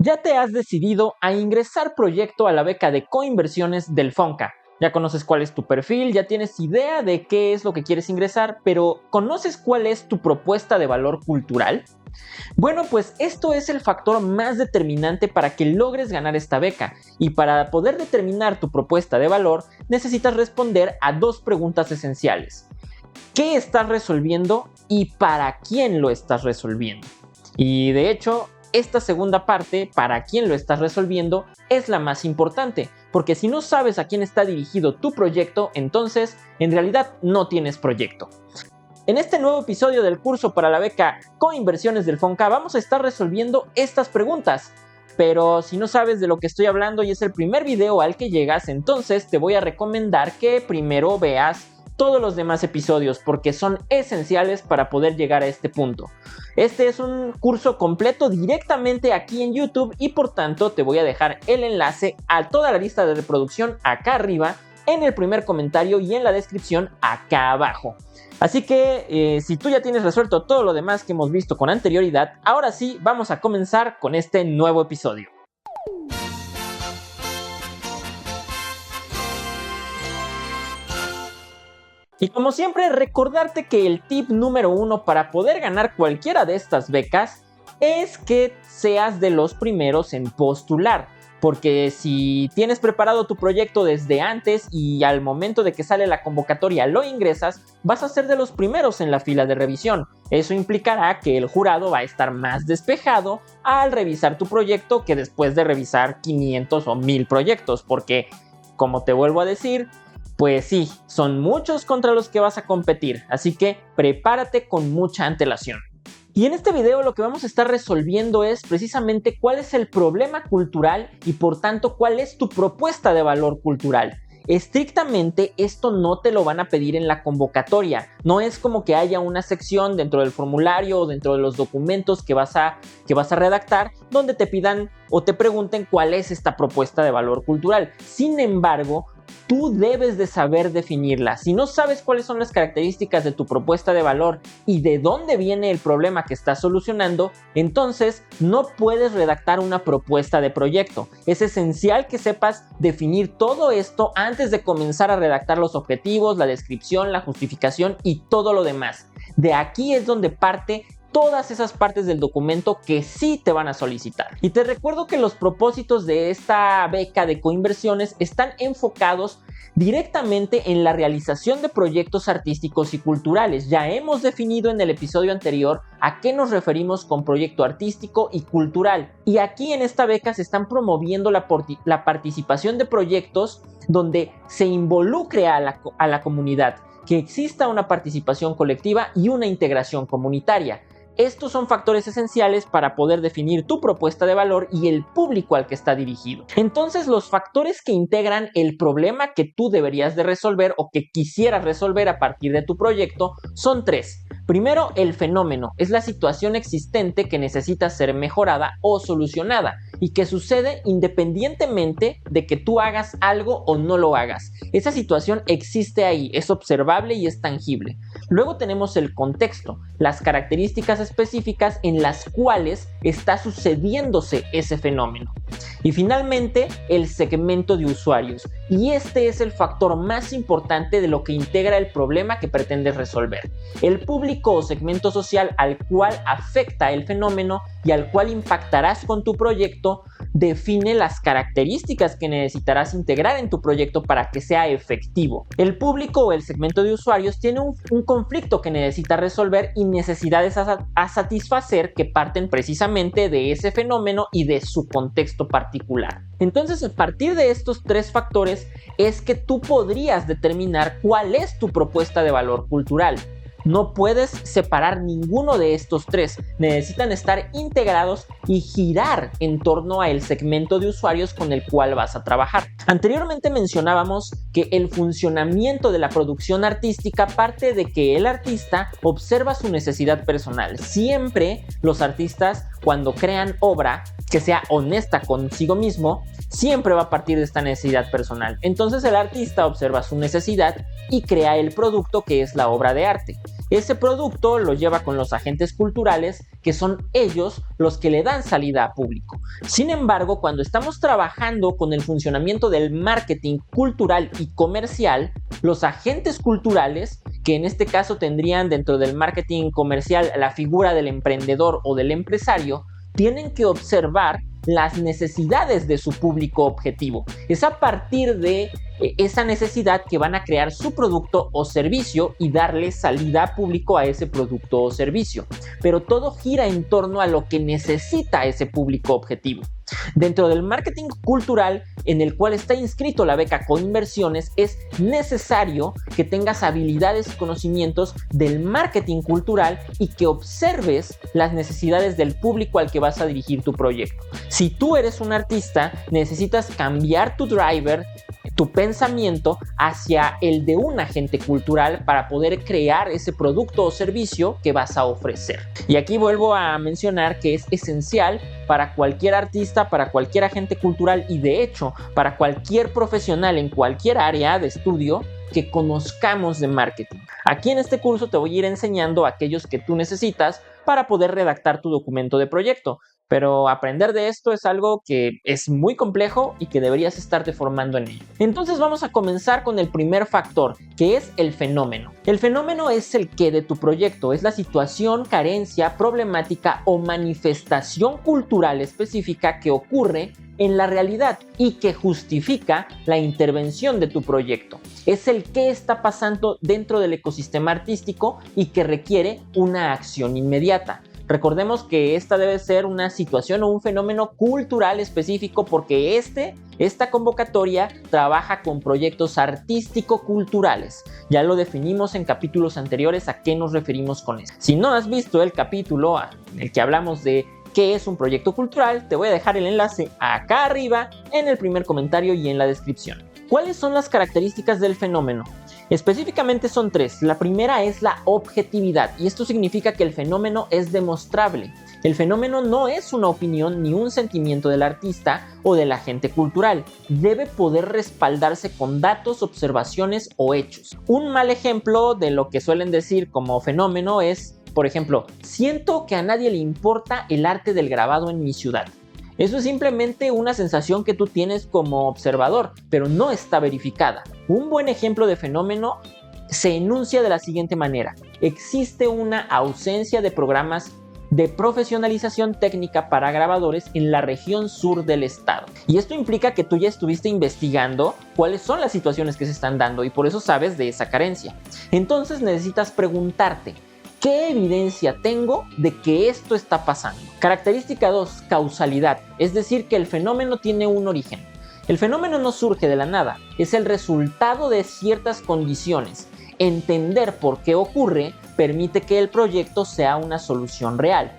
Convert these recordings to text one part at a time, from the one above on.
Ya te has decidido a ingresar proyecto a la beca de coinversiones del FONCA. Ya conoces cuál es tu perfil, ya tienes idea de qué es lo que quieres ingresar, pero ¿conoces cuál es tu propuesta de valor cultural? Bueno, pues esto es el factor más determinante para que logres ganar esta beca, y para poder determinar tu propuesta de valor necesitas responder a dos preguntas esenciales. ¿Qué estás resolviendo y para quién lo estás resolviendo? Y de hecho, esta segunda parte, para quién lo estás resolviendo, es la más importante, porque si no sabes a quién está dirigido tu proyecto, entonces en realidad no tienes proyecto. En este nuevo episodio del curso para la beca Coinversiones del FONCA vamos a estar resolviendo estas preguntas. Pero si no sabes de lo que estoy hablando y es el primer video al que llegas, entonces te voy a recomendar que primero veas todos los demás episodios porque son esenciales para poder llegar a este punto. Este es un curso completo directamente aquí en YouTube y por tanto te voy a dejar el enlace a toda la lista de reproducción acá arriba, en el primer comentario y en la descripción acá abajo. Así que si tú ya tienes resuelto todo lo demás que hemos visto con anterioridad, ahora sí vamos a comenzar con este nuevo episodio. Y como siempre, recordarte que el tip número 1 para poder ganar cualquiera de estas becas es que seas de los primeros en postular. Porque si tienes preparado tu proyecto desde antes y al momento de que sale la convocatoria lo ingresas, vas a ser de los primeros en la fila de revisión. Eso implicará que el jurado va a estar más despejado al revisar tu proyecto que después de revisar 500 o 1000 proyectos. Porque, como te vuelvo a decir, pues sí, son muchos contra los que vas a competir, así que prepárate con mucha antelación. Y en este video lo que vamos a estar resolviendo es precisamente cuál es el problema cultural y por tanto cuál es tu propuesta de valor cultural. Estrictamente esto no te lo van a pedir en la convocatoria, no es como que haya una sección dentro del formulario o dentro de los documentos que vas a redactar donde te pidan o te pregunten cuál es esta propuesta de valor cultural. Sin embargo, tú debes de saber definirla. Si no sabes cuáles son las características de tu propuesta de valor y de dónde viene el problema que estás solucionando, entonces no puedes redactar una propuesta de proyecto. Es esencial que sepas definir todo esto antes de comenzar a redactar los objetivos, la descripción, la justificación y todo lo demás. De aquí es donde parte todas esas partes del documento que sí te van a solicitar. Y te recuerdo que los propósitos de esta beca de coinversiones están enfocados directamente en la realización de proyectos artísticos y culturales. Ya hemos definido en el episodio anterior a qué nos referimos con proyecto artístico y cultural. Y aquí en esta beca se están promoviendo la participación de proyectos donde se involucre a la comunidad, que exista una participación colectiva y una integración comunitaria. Estos son factores esenciales para poder definir tu propuesta de valor y el público al que está dirigido. Entonces, los factores que integran el problema que tú deberías de resolver o que quisieras resolver a partir de tu proyecto son tres. Primero, el fenómeno es la situación existente que necesita ser mejorada o solucionada y que sucede independientemente de que tú hagas algo o no lo hagas. Esa situación existe ahí, es observable y es tangible. Luego tenemos el contexto, las características específicas en las cuales está sucediéndose ese fenómeno. Y finalmente, el segmento de usuarios. Y este es el factor más importante de lo que integra el problema que pretendes resolver. El público o segmento social al cual afecta el fenómeno y al cual impactarás con tu proyecto define las características que necesitarás integrar en tu proyecto para que sea efectivo. El público o el segmento de usuarios tiene un conflicto que necesita resolver y necesidades a satisfacer que parten precisamente de ese fenómeno y de su contexto particular. Entonces, a partir de estos tres factores es que tú podrías determinar cuál es tu propuesta de valor cultural. No puedes separar ninguno de estos tres, necesitan estar integrados y girar en torno al segmento de usuarios con el cual vas a trabajar. Anteriormente mencionábamos que el funcionamiento de la producción artística parte de que el artista observa su necesidad personal. Siempre los artistas, cuando crean obra que sea honesta consigo mismo, siempre va a partir de esta necesidad personal. Entonces el artista observa su necesidad y crea el producto que es la obra de arte. Ese producto lo lleva con los agentes culturales, que son ellos los que le dan salida a público. Sin embargo, cuando estamos trabajando con el funcionamiento del marketing cultural y comercial, los agentes culturales, que en este caso tendrían dentro del marketing comercial la figura del emprendedor o del empresario, tienen que observar las necesidades de su público objetivo. Es a partir de esa necesidad que van a crear su producto o servicio y darle salida a público a ese producto o servicio. Pero todo gira en torno a lo que necesita ese público objetivo. Dentro del marketing cultural, en el cual está inscrito la beca Coinversiones, es necesario que tengas habilidades y conocimientos del marketing cultural y que observes las necesidades del público al que vas a dirigir tu proyecto. Si tú eres un artista, necesitas cambiar tu driver, tu pensamiento hacia el de un agente cultural para poder crear ese producto o servicio que vas a ofrecer. Y aquí vuelvo a mencionar que es esencial para cualquier artista, para cualquier agente cultural y de hecho para cualquier profesional en cualquier área de estudio que conozcamos de marketing. Aquí en este curso te voy a ir enseñando aquellos que tú necesitas para poder redactar tu documento de proyecto. Pero aprender de esto es algo que es muy complejo y que deberías estarte formando en ello. Entonces vamos a comenzar con el primer factor, que es el fenómeno. El fenómeno es el qué de tu proyecto, es la situación, carencia, problemática o manifestación cultural específica que ocurre en la realidad y que justifica la intervención de tu proyecto. Es el qué está pasando dentro del ecosistema artístico y que requiere una acción inmediata. Recordemos que esta debe ser una situación o un fenómeno cultural específico porque esta convocatoria trabaja con proyectos artístico-culturales. Ya lo definimos en capítulos anteriores a qué nos referimos con eso. Si no has visto el capítulo en el que hablamos de qué es un proyecto cultural, te voy a dejar el enlace acá arriba en el primer comentario y en la descripción. ¿Cuáles son las características del fenómeno? Específicamente son tres. La primera es la objetividad y esto significa que el fenómeno es demostrable. El fenómeno no es una opinión ni un sentimiento del artista o del agente cultural. Debe poder respaldarse con datos, observaciones o hechos. Un mal ejemplo de lo que suelen decir como fenómeno es, por ejemplo, siento que a nadie le importa el arte del grabado en mi ciudad. Eso es simplemente una sensación que tú tienes como observador, pero no está verificada. Un buen ejemplo de fenómeno se enuncia de la siguiente manera. Existe una ausencia de programas de profesionalización técnica para grabadores en la región sur del estado. Y esto implica que tú ya estuviste investigando cuáles son las situaciones que se están dando y por eso sabes de esa carencia. Entonces necesitas preguntarte, ¿qué evidencia tengo de que esto está pasando? Característica 2, causalidad, es decir, que el fenómeno tiene un origen. El fenómeno no surge de la nada, es el resultado de ciertas condiciones. Entender por qué ocurre permite que el proyecto sea una solución real.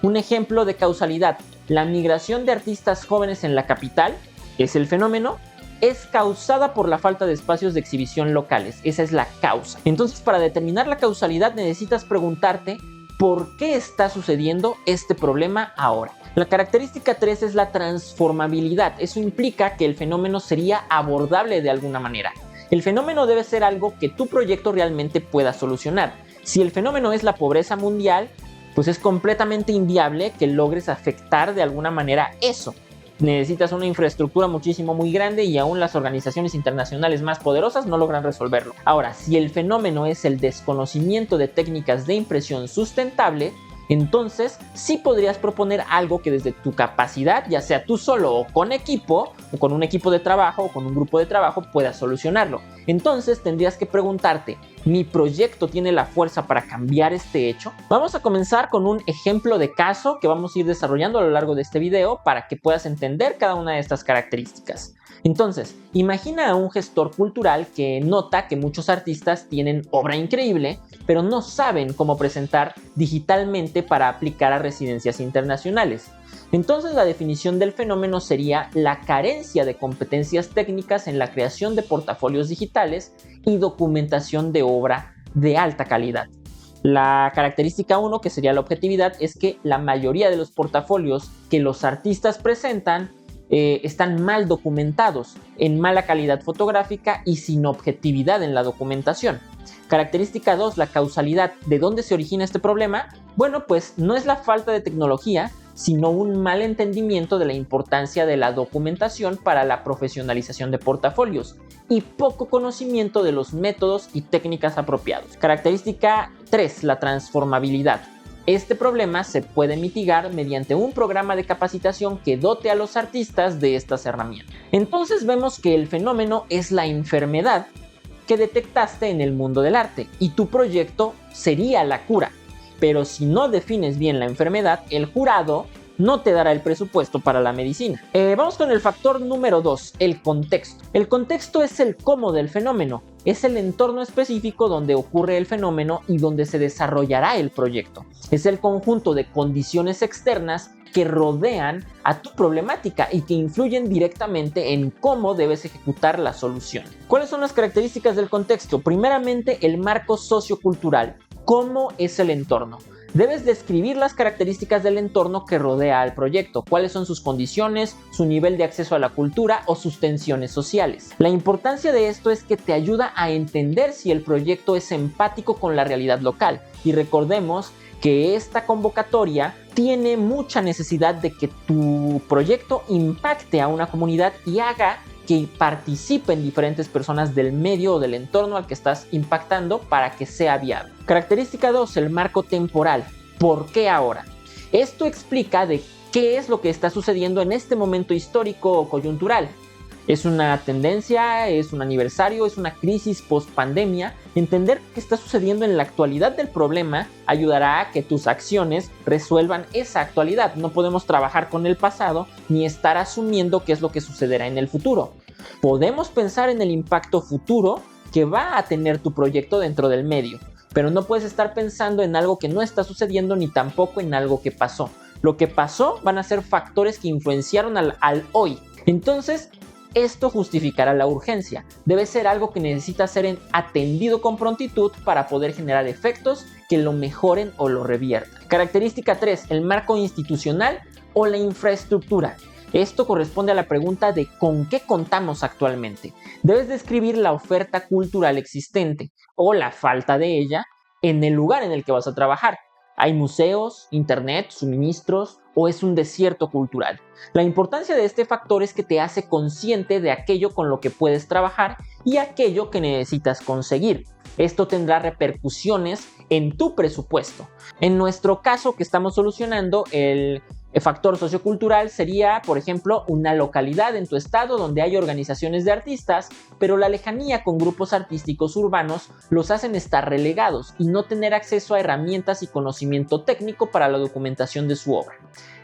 Un ejemplo de causalidad, la migración de artistas jóvenes en la capital, es el fenómeno, es causada por la falta de espacios de exhibición locales. Esa es la causa. Entonces, para determinar la causalidad necesitas preguntarte ¿por qué está sucediendo este problema ahora? La característica 3 es la transformabilidad. Eso implica que el fenómeno sería abordable de alguna manera. El fenómeno debe ser algo que tu proyecto realmente pueda solucionar. Si el fenómeno es la pobreza mundial, pues es completamente inviable que logres afectar de alguna manera eso. Necesitas una infraestructura muy grande y aún las organizaciones internacionales más poderosas no logran resolverlo. Ahora, si el fenómeno es el desconocimiento de técnicas de impresión sustentable, entonces sí podrías proponer algo que desde tu capacidad, ya sea tú solo o con equipo, o con un equipo de trabajo o con un grupo de trabajo, puedas solucionarlo. Entonces tendrías que preguntarte, ¿mi proyecto tiene la fuerza para cambiar este hecho? Vamos a comenzar con un ejemplo de caso que vamos a ir desarrollando a lo largo de este video para que puedas entender cada una de estas características. Entonces, imagina a un gestor cultural que nota que muchos artistas tienen obra increíble, pero no saben cómo presentar digitalmente para aplicar a residencias internacionales. Entonces, la definición del fenómeno sería la carencia de competencias técnicas en la creación de portafolios digitales y documentación de obra de alta calidad. La característica 1, que sería la objetividad, es que la mayoría de los portafolios que los artistas presentan están mal documentados, en mala calidad fotográfica y sin objetividad en la documentación. Característica 2, la causalidad. ¿De dónde se origina este problema? Bueno, pues no es la falta de tecnología, sino un mal entendimiento de la importancia de la documentación para la profesionalización de portafolios y poco conocimiento de los métodos y técnicas apropiados. Característica 3, la transformabilidad. Este problema se puede mitigar mediante un programa de capacitación que dote a los artistas de estas herramientas. Entonces vemos que el fenómeno es la enfermedad que detectaste en el mundo del arte y tu proyecto sería la cura. Pero si no defines bien la enfermedad, el jurado no te dará el presupuesto para la medicina. Vamos con el factor número 2, el contexto. El contexto es el cómo del fenómeno, es el entorno específico donde ocurre el fenómeno y donde se desarrollará el proyecto. Es el conjunto de condiciones externas que rodean a tu problemática y que influyen directamente en cómo debes ejecutar la solución. ¿Cuáles son las características del contexto? Primeramente, el marco sociocultural. ¿Cómo es el entorno? Debes describir las características del entorno que rodea al proyecto, cuáles son sus condiciones, su nivel de acceso a la cultura o sus tensiones sociales. La importancia de esto es que te ayuda a entender si el proyecto es empático con la realidad local. Y recordemos que esta convocatoria tiene mucha necesidad de que tu proyecto impacte a una comunidad y haga que participen diferentes personas del medio o del entorno al que estás impactando para que sea viable. Característica 2, el marco temporal. ¿Por qué ahora? Esto explica de qué es lo que está sucediendo en este momento histórico o coyuntural. ¿Es una tendencia? ¿Es un aniversario? ¿Es una crisis post-pandemia? Entender qué está sucediendo en la actualidad del problema ayudará a que tus acciones resuelvan esa actualidad. No podemos trabajar con el pasado ni estar asumiendo qué es lo que sucederá en el futuro. Podemos pensar en el impacto futuro que va a tener tu proyecto dentro del medio, pero no puedes estar pensando en algo que no está sucediendo ni tampoco en algo que pasó. Lo que pasó van a ser factores que influenciaron al hoy. Entonces, esto justificará la urgencia. Debe ser algo que necesita ser atendido con prontitud para poder generar efectos que lo mejoren o lo reviertan. Característica 3, el marco institucional o la infraestructura. Esto corresponde a la pregunta de ¿con qué contamos actualmente? Debes describir la oferta cultural existente o la falta de ella en el lugar en el que vas a trabajar. ¿Hay museos, internet, suministros o es un desierto cultural? La importancia de este factor es que te hace consciente de aquello con lo que puedes trabajar y aquello que necesitas conseguir. Esto tendrá repercusiones en tu presupuesto. En nuestro caso que estamos solucionando, el factor sociocultural sería, por ejemplo, una localidad en tu estado donde hay organizaciones de artistas, pero la lejanía con grupos artísticos urbanos los hacen estar relegados y no tener acceso a herramientas y conocimiento técnico para la documentación de su obra.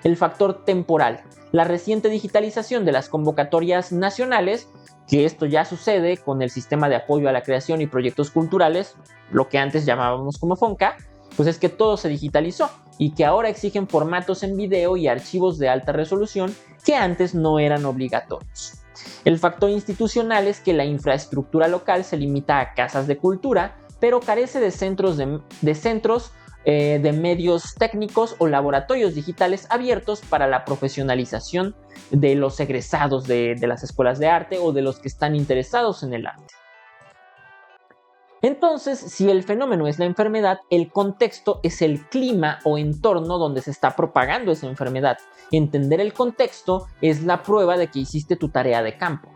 El factor temporal. La reciente digitalización de las convocatorias nacionales, que esto ya sucede con el sistema de apoyo a la creación y proyectos culturales, lo que antes llamábamos como FONCA, pues es que todo se digitalizó y que ahora exigen formatos en video y archivos de alta resolución que antes no eran obligatorios. El factor institucional es que la infraestructura local se limita a casas de cultura, pero carece de centros de medios técnicos o laboratorios digitales abiertos para la profesionalización de los egresados de las escuelas de arte o de los que están interesados en el arte. Entonces, si el fenómeno es la enfermedad, el contexto es el clima o entorno donde se está propagando esa enfermedad. Entender el contexto es la prueba de que hiciste tu tarea de campo.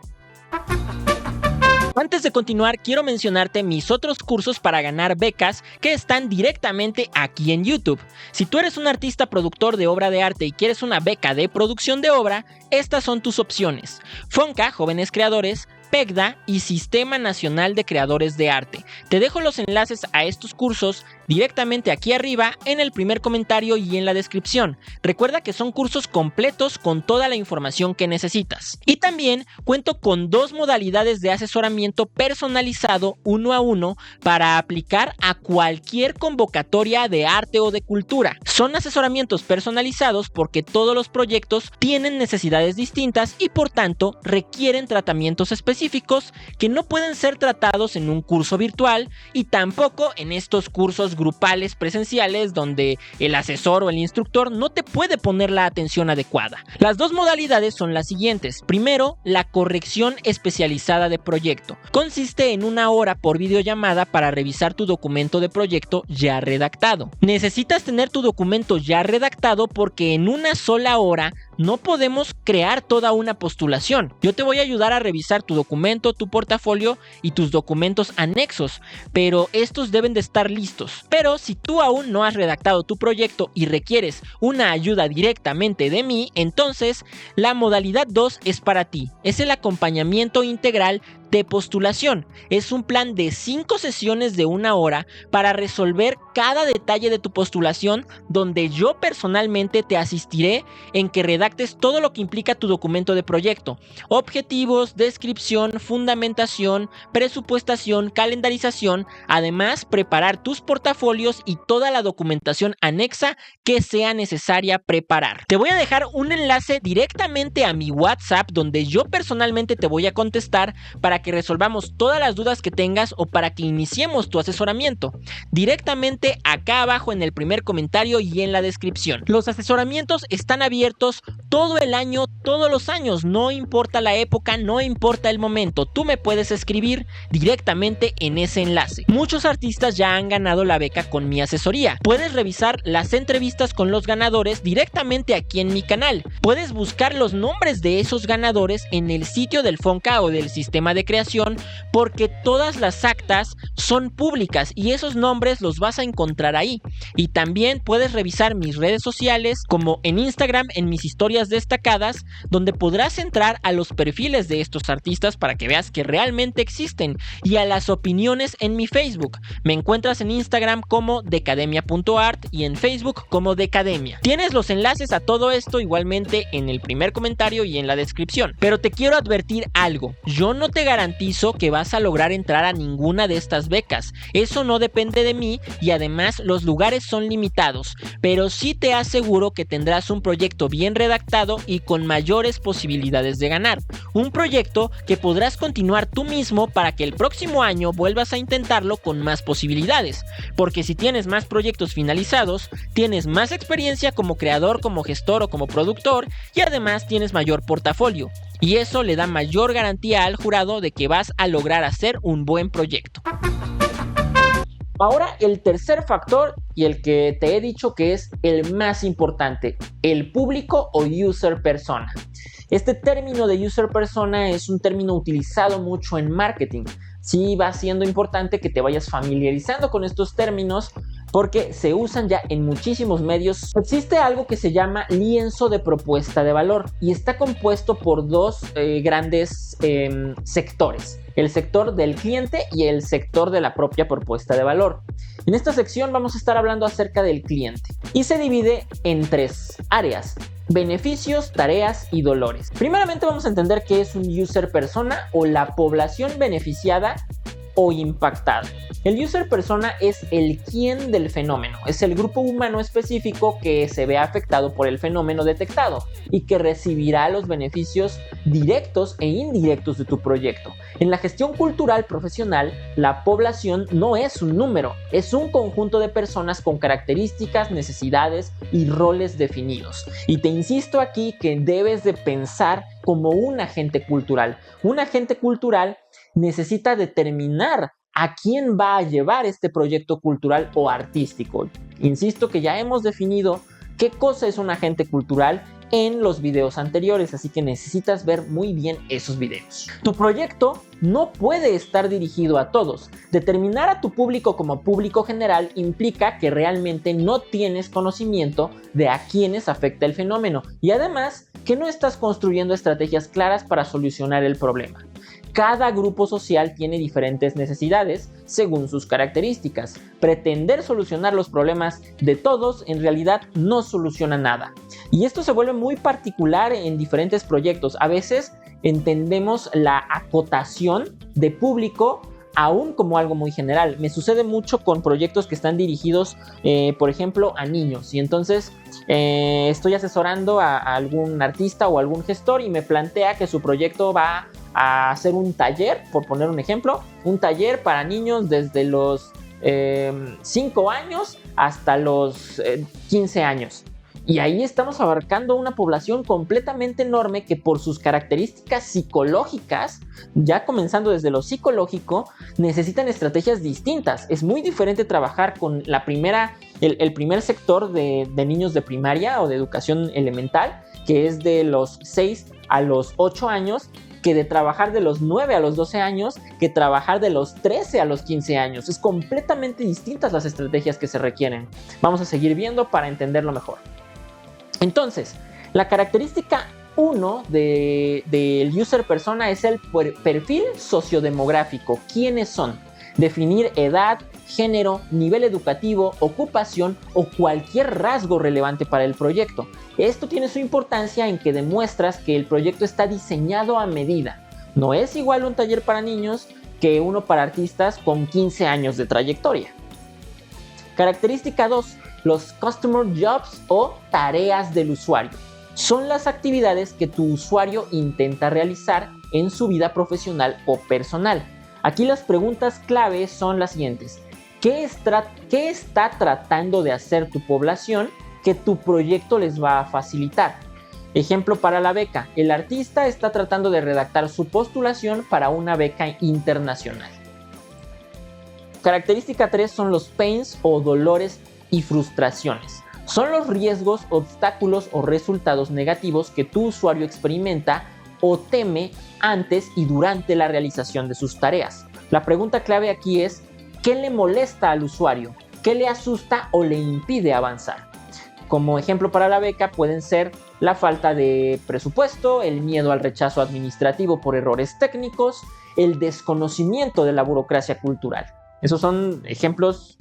Antes de continuar, quiero mencionarte mis otros cursos para ganar becas que están directamente aquí en YouTube. Si tú eres un artista productor de obra de arte y quieres una beca de producción de obra, estas son tus opciones: FONCA, Jóvenes Creadores, PECDA y Sistema Nacional de Creadores de Arte. Te dejo los enlaces a estos cursos directamente aquí arriba en el primer comentario y en la descripción. Recuerda que son cursos completos con toda la información que necesitas. Y también cuento con 2 modalidades de asesoramiento personalizado 1 a 1 para aplicar a cualquier convocatoria de arte o de cultura. Son asesoramientos personalizados porque todos los proyectos tienen necesidades distintas y por tanto requieren tratamientos específicos específicos que no pueden ser tratados en un curso virtual y tampoco en estos cursos grupales presenciales donde el asesor o el instructor no te puede poner la atención adecuada. Las dos modalidades son las siguientes. Primero, la corrección especializada de proyecto. Consiste en 1 hora por videollamada para revisar tu documento de proyecto ya redactado. Necesitas tener tu documento ya redactado porque en una sola hora no podemos crear toda una postulación. Yo te voy a ayudar a revisar tu documento, tu portafolio y tus documentos anexos, pero estos deben de estar listos. Pero si tú aún no has redactado tu proyecto y requieres una ayuda directamente de mí, entonces la modalidad 2 es para ti. Es el acompañamiento integral de postulación. Es un plan de 5 sesiones de 1 hora para resolver cada detalle de tu postulación, donde yo personalmente te asistiré en que redactes todo lo que implica tu documento de proyecto: objetivos, descripción, fundamentación, presupuestación, calendarización, además preparar tus portafolios y toda la documentación anexa que sea necesaria preparar. Te voy a dejar un enlace directamente a mi WhatsApp donde yo personalmente te voy a contestar para que resolvamos todas las dudas que tengas o para que iniciemos tu asesoramiento. Directamente acá abajo en el primer comentario y en la descripción. Los asesoramientos están abiertos todo el año, todos los años, no importa la época, no importa el momento. Tú me puedes escribir directamente en ese enlace. Muchos artistas ya han ganado la beca con mi asesoría. Puedes revisar las entrevistas con los ganadores directamente aquí en mi canal. Puedes buscar los nombres de esos ganadores en el sitio del FONCA o del sistema de creación, porque todas las actas son públicas y esos nombres los vas a encontrar ahí. Y también puedes revisar mis redes sociales, como en Instagram, en mis historias destacadas, donde podrás entrar a los perfiles de estos artistas para que veas que realmente existen, y a las opiniones en mi Facebook. Me encuentras en Instagram como decademia.art y en Facebook como Decademia. Tienes los enlaces a todo esto igualmente en el primer comentario y en la descripción. Pero te quiero advertir algo: yo no te garantizo que vas a lograr entrar a ninguna de estas becas. Eso no depende de mí y además los lugares son limitados, pero sí te aseguro que tendrás un proyecto bien redactado y con mayores posibilidades de ganar. Un proyecto que podrás continuar tú mismo para que el próximo año vuelvas a intentarlo con más posibilidades, porque si tienes más proyectos finalizados, tienes más experiencia como creador, como gestor o como productor, y además tienes mayor portafolio. Y eso le da mayor garantía al jurado de que vas a lograr hacer un buen proyecto. Ahora, el tercer factor, y el que te he dicho que es el más importante: el público o user persona. Este término de user persona es un término utilizado mucho en marketing. Sí, va siendo importante que te vayas familiarizando con estos términos porque se usan ya en muchísimos medios. Existe algo que se llama lienzo de propuesta de valor y está compuesto por dos grandes sectores: el sector del cliente y el sector de la propia propuesta de valor. En esta sección vamos a estar hablando acerca del cliente y se divide en 3 áreas: beneficios, tareas y dolores. Primeramente vamos a entender qué es un user persona o la población beneficiada o impactada. El user persona es el quién del fenómeno, es el grupo humano específico que se ve afectado por el fenómeno detectado y que recibirá los beneficios directos e indirectos de tu proyecto. En la gestión cultural profesional, la población no es un número, es un conjunto de personas con características, necesidades y roles definidos. Y te insisto aquí que debes de pensar como un agente cultural. Un agente cultural necesita determinar a quién va a llevar este proyecto cultural o artístico. Insisto que ya hemos definido qué cosa es un agente cultural en los videos anteriores, así que necesitas ver muy bien esos videos. Tu proyecto no puede estar dirigido a todos. Determinar a tu público como público general implica que realmente no tienes conocimiento de a quiénes afecta el fenómeno y además que no estás construyendo estrategias claras para solucionar el problema. Cada grupo social tiene diferentes necesidades según sus características. Pretender solucionar los problemas de todos en realidad no soluciona nada. Y esto se vuelve muy particular en diferentes proyectos. A veces entendemos la acotación de público aún como algo muy general. Me sucede mucho con proyectos que están dirigidos, por ejemplo, a niños. Y entonces estoy asesorando a algún artista o algún gestor y me plantea que su proyecto va a hacer un taller, por poner un ejemplo, un taller para niños desde los 5 años hasta los 15 años. Y ahí estamos abarcando una población completamente enorme que por sus características psicológicas, ya comenzando desde lo psicológico, necesitan estrategias distintas. Es muy diferente trabajar con el primer sector de niños de primaria o de educación elemental, que es de los 6 a los 8 años, que de trabajar de los 9 a los 12 años, que trabajar de los 13 a los 15 años. Es completamente distintas las estrategias que se requieren. Vamos a seguir viendo para entenderlo mejor. Entonces, la característica 1 del user persona es el perfil sociodemográfico. ¿Quiénes son? Definir edad, género, nivel educativo, ocupación o cualquier rasgo relevante para el proyecto. Esto tiene su importancia en que demuestras que el proyecto está diseñado a medida. No es igual un taller para niños que uno para artistas con 15 años de trayectoria. Característica 2. Los Customer Jobs o tareas del usuario. Son las actividades que tu usuario intenta realizar en su vida profesional o personal. Aquí las preguntas clave son las siguientes. ¿Qué está tratando de hacer tu población que tu proyecto les va a facilitar? Ejemplo para la beca. El artista está tratando de redactar su postulación para una beca internacional. Característica 3 son los pains o dolores y frustraciones. Son los riesgos, obstáculos o resultados negativos que tu usuario experimenta o teme antes y durante la realización de sus tareas. La pregunta clave aquí es: ¿qué le molesta al usuario? ¿Qué le asusta o le impide avanzar? Como ejemplo para la beca pueden ser la falta de presupuesto, el miedo al rechazo administrativo por errores técnicos, el desconocimiento de la burocracia cultural. Esos son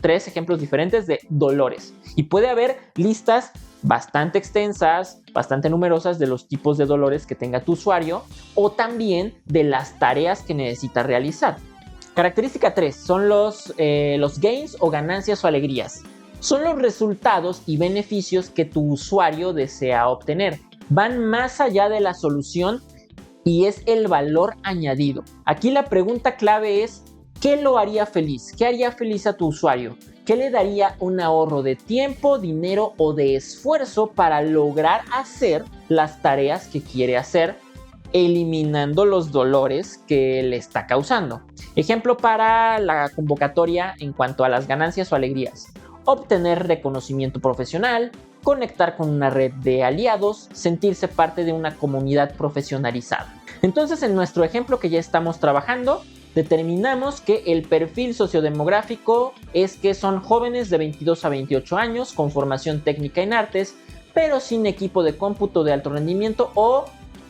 tres ejemplos diferentes de dolores. Y puede haber listas bastante extensas, bastante numerosas de los tipos de dolores que tenga tu usuario o también de las tareas que necesita realizar. Característica 3 son los gains o ganancias o alegrías. Son los resultados y beneficios que tu usuario desea obtener. Van más allá de la solución y es el valor añadido. Aquí la pregunta clave es: ¿qué lo haría feliz? ¿Qué haría feliz a tu usuario? ¿Qué le daría un ahorro de tiempo, dinero o de esfuerzo para lograr hacer las tareas que quiere hacer, eliminando los dolores que le está causando? Ejemplo para la convocatoria en cuanto a las ganancias o alegrías: obtener reconocimiento profesional, conectar con una red de aliados, sentirse parte de una comunidad profesionalizada. Entonces, en nuestro ejemplo que ya estamos trabajando, determinamos que el perfil sociodemográfico es que son jóvenes de 22 a 28 años con formación técnica en artes, pero sin equipo de cómputo de alto rendimiento o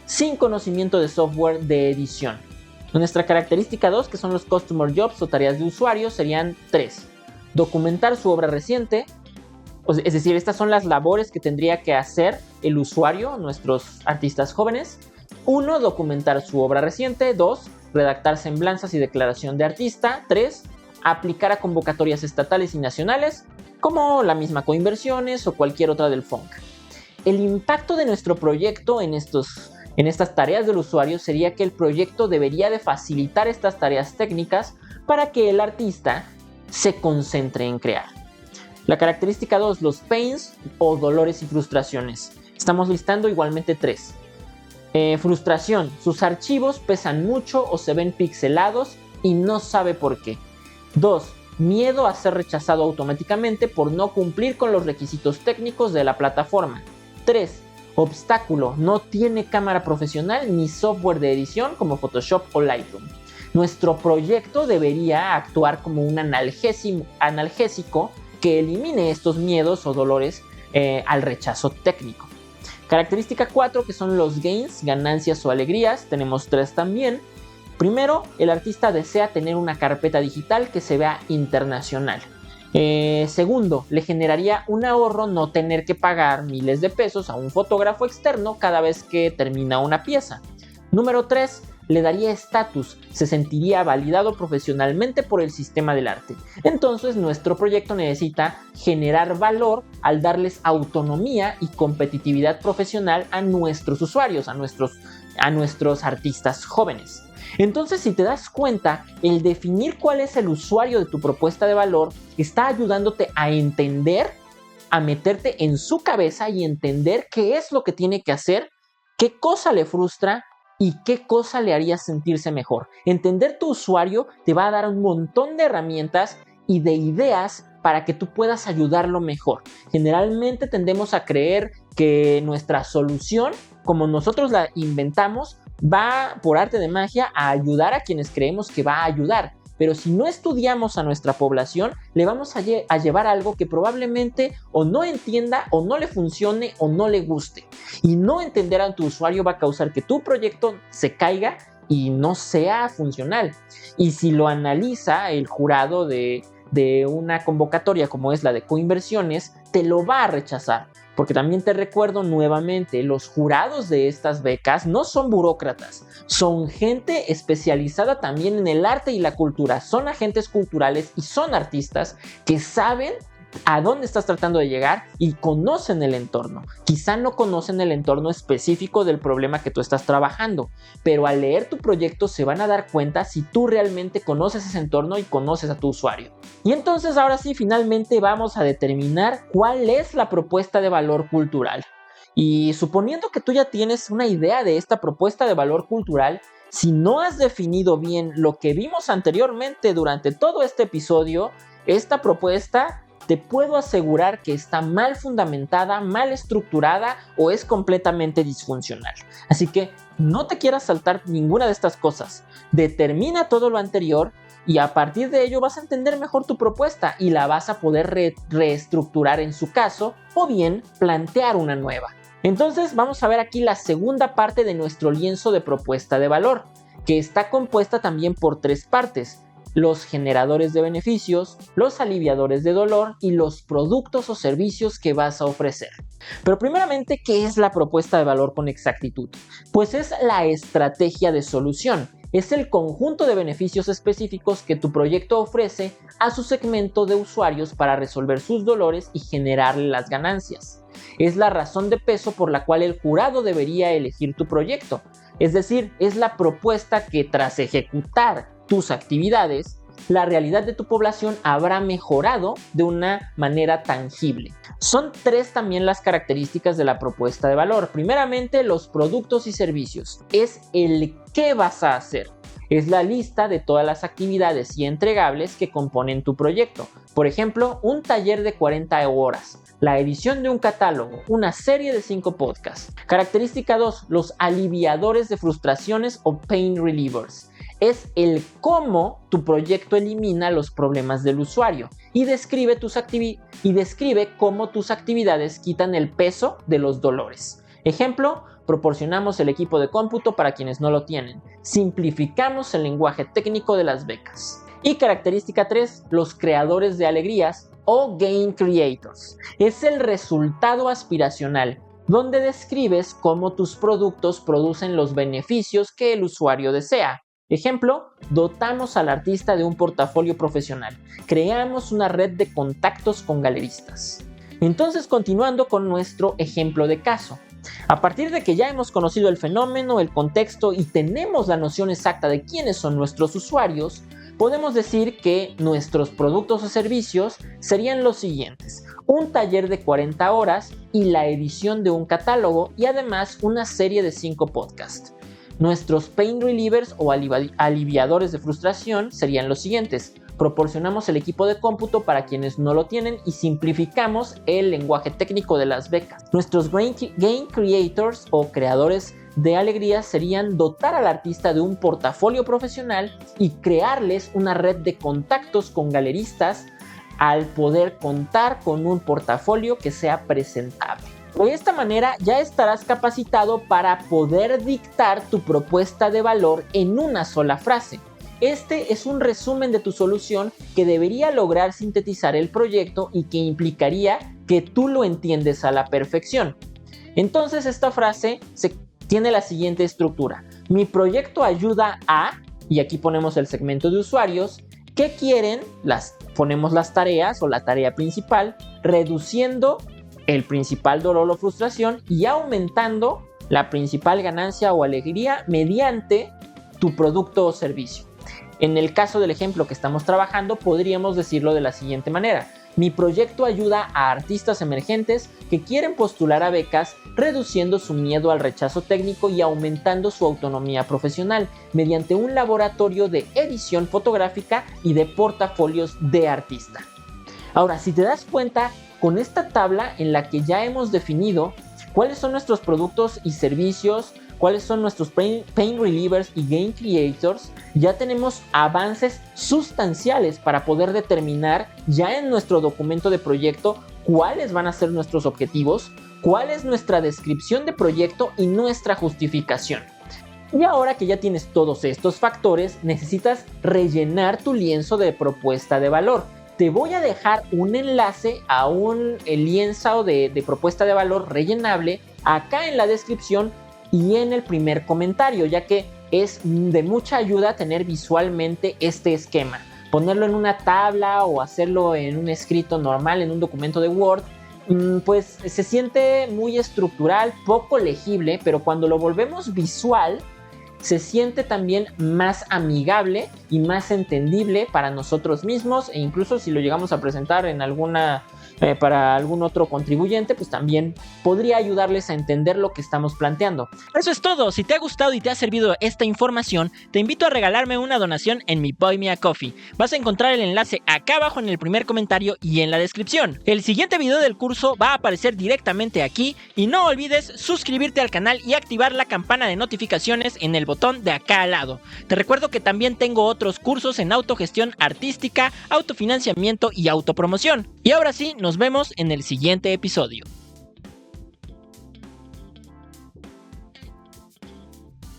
sin conocimiento de software de edición. Nuestra característica 2, que son los Customer Jobs o tareas de usuario, serían 3. Documentar su obra reciente, es decir, estas son las labores que tendría que hacer el usuario, nuestros artistas jóvenes. 1. Documentar su obra reciente. 2. Redactar semblanzas y declaración de artista. 3. Aplicar a convocatorias estatales y nacionales, como la misma Coinversiones o cualquier otra del FONC. El impacto de nuestro proyecto en estas tareas del usuario sería que el proyecto debería de facilitar estas tareas técnicas para que el artista se concentre en crear. La característica 2, los pains o dolores y frustraciones. Estamos listando igualmente 3. Frustración. Sus archivos pesan mucho o se ven pixelados y no sabe por qué. 2. Miedo a ser rechazado automáticamente por no cumplir con los requisitos técnicos de la plataforma. 3. Obstáculo. No tiene cámara profesional ni software de edición como Photoshop o Lightroom. Nuestro proyecto debería actuar como un analgésico que elimine estos miedos o dolores al rechazo técnico. Característica 4, que son los gains, ganancias o alegrías. Tenemos 3 también. Primero, el artista desea tener una carpeta digital que se vea internacional. Segundo, le generaría un ahorro no tener que pagar miles de pesos a un fotógrafo externo cada vez que termina una pieza. Número 3, le daría estatus, se sentiría validado profesionalmente por el sistema del arte. Entonces nuestro proyecto necesita generar valor al darles autonomía y competitividad profesional a nuestros usuarios, a nuestros artistas jóvenes. Entonces, si te das cuenta, el definir cuál es el usuario de tu propuesta de valor está ayudándote a entender, a meterte en su cabeza y entender qué es lo que tiene que hacer, qué cosa le frustra y qué cosa le haría sentirse mejor. Entender tu usuario te va a dar un montón de herramientas y de ideas para que tú puedas ayudarlo mejor. Generalmente tendemos a creer que nuestra solución, como nosotros la inventamos, va por arte de magia a ayudar a quienes creemos que va a ayudar. Pero si no estudiamos a nuestra población, le vamos a llevar algo que probablemente o no entienda, o no le funcione, o no le guste. Y no entender a tu usuario va a causar que tu proyecto se caiga y no sea funcional. Y si lo analiza el jurado de una convocatoria como es la de Coinversiones, te lo va a rechazar. Porque también te recuerdo nuevamente, los jurados de estas becas no son burócratas, son gente especializada también en el arte y la cultura, son agentes culturales y son artistas que saben a dónde estás tratando de llegar y conocen el entorno. Quizá no conocen el entorno específico del problema que tú estás trabajando, pero al leer tu proyecto se van a dar cuenta si tú realmente conoces ese entorno y conoces a tu usuario. Y entonces ahora sí, finalmente vamos a determinar cuál es la propuesta de valor cultural. Y suponiendo que tú ya tienes una idea de esta propuesta de valor cultural, si no has definido bien lo que vimos anteriormente durante todo este episodio, esta propuesta te puedo asegurar que está mal fundamentada, mal estructurada o es completamente disfuncional. Así que no te quieras saltar ninguna de estas cosas. Determina todo lo anterior y a partir de ello vas a entender mejor tu propuesta y la vas a poder reestructurar en su caso o bien plantear una nueva. Entonces vamos a ver aquí la segunda parte de nuestro lienzo de propuesta de valor, que está compuesta también por 3 partes. Los generadores de beneficios, los aliviadores de dolor y los productos o servicios que vas a ofrecer. Pero primeramente, ¿qué es la propuesta de valor con exactitud? Pues es la estrategia de solución. Es el conjunto de beneficios específicos que tu proyecto ofrece a su segmento de usuarios para resolver sus dolores y generarle las ganancias. Es la razón de peso por la cual el jurado debería elegir tu proyecto. Es decir, es la propuesta que tras ejecutar tus actividades, la realidad de tu población habrá mejorado de una manera tangible. Son 3 también las características de la propuesta de valor. Primeramente, los productos y servicios. Es el qué vas a hacer. Es la lista de todas las actividades y entregables que componen tu proyecto. Por ejemplo, un taller de 40 horas, la edición de un catálogo, una serie de 5 podcasts. Característica 2, los aliviadores de frustraciones o pain relievers. Es el cómo tu proyecto elimina los problemas del usuario y describe cómo tus actividades quitan el peso de los dolores. Ejemplo, proporcionamos el equipo de cómputo para quienes no lo tienen. Simplificamos el lenguaje técnico de las becas. Y característica 3, los creadores de alegrías o gain creators. Es el resultado aspiracional, donde describes cómo tus productos producen los beneficios que el usuario desea. Ejemplo, dotamos al artista de un portafolio profesional. Creamos una red de contactos con galeristas. Entonces, continuando con nuestro ejemplo de caso. A partir de que ya hemos conocido el fenómeno, el contexto y tenemos la noción exacta de quiénes son nuestros usuarios, podemos decir que nuestros productos o servicios serían los siguientes: un taller de 40 horas y la edición de un catálogo y además una serie de 5 podcasts. Nuestros pain relievers o aliviadores de frustración serían los siguientes: proporcionamos el equipo de cómputo para quienes no lo tienen y simplificamos el lenguaje técnico de las becas. Nuestros gain creators o creadores de alegrías serían dotar al artista de un portafolio profesional y crearles una red de contactos con galeristas al poder contar con un portafolio que sea presentable. De esta manera ya estarás capacitado para poder dictar tu propuesta de valor en una sola frase. Este es un resumen de tu solución que debería lograr sintetizar el proyecto y que implicaría que tú lo entiendes a la perfección. Entonces esta frase tiene la siguiente estructura: mi proyecto ayuda a, y aquí ponemos el segmento de usuarios, que quieren, ponemos las tareas o la tarea principal, reduciendo el principal dolor o frustración y aumentando la principal ganancia o alegría mediante tu producto o servicio. En el caso del ejemplo que estamos trabajando, podríamos decirlo de la siguiente manera: mi proyecto ayuda a artistas emergentes que quieren postular a becas, reduciendo su miedo al rechazo técnico y aumentando su autonomía profesional mediante un laboratorio de edición fotográfica y de portafolios de artista. Ahora, si te das cuenta, con esta tabla en la que ya hemos definido cuáles son nuestros productos y servicios, cuáles son nuestros pain relievers y game creators, ya tenemos avances sustanciales para poder determinar ya en nuestro documento de proyecto cuáles van a ser nuestros objetivos, cuál es nuestra descripción de proyecto y nuestra justificación. Y ahora que ya tienes todos estos factores, necesitas rellenar tu lienzo de propuesta de valor. Te voy a dejar un enlace a un lienzo de propuesta de valor rellenable acá en la descripción y en el primer comentario, ya que es de mucha ayuda tener visualmente este esquema. Ponerlo en una tabla o hacerlo en un escrito normal, en un documento de Word, pues se siente muy estructural, poco legible, pero cuando lo volvemos visual, se siente también más amigable y más entendible para nosotros mismos, e incluso si lo llegamos a presentar en para algún otro contribuyente, pues también podría ayudarles a entender lo que estamos planteando. Eso es todo. Si te ha gustado y te ha servido esta información, te invito a regalarme una donación en mi Buy Me a Coffee. Vas a encontrar el enlace acá abajo en el primer comentario y en la descripción. El siguiente video del curso va a aparecer directamente aquí y no olvides suscribirte al canal y activar la campana de notificaciones en el botón de acá al lado. Te recuerdo que también tengo otros cursos en autogestión artística, autofinanciamiento y autopromoción. Y ahora sí, nos vemos en el siguiente episodio.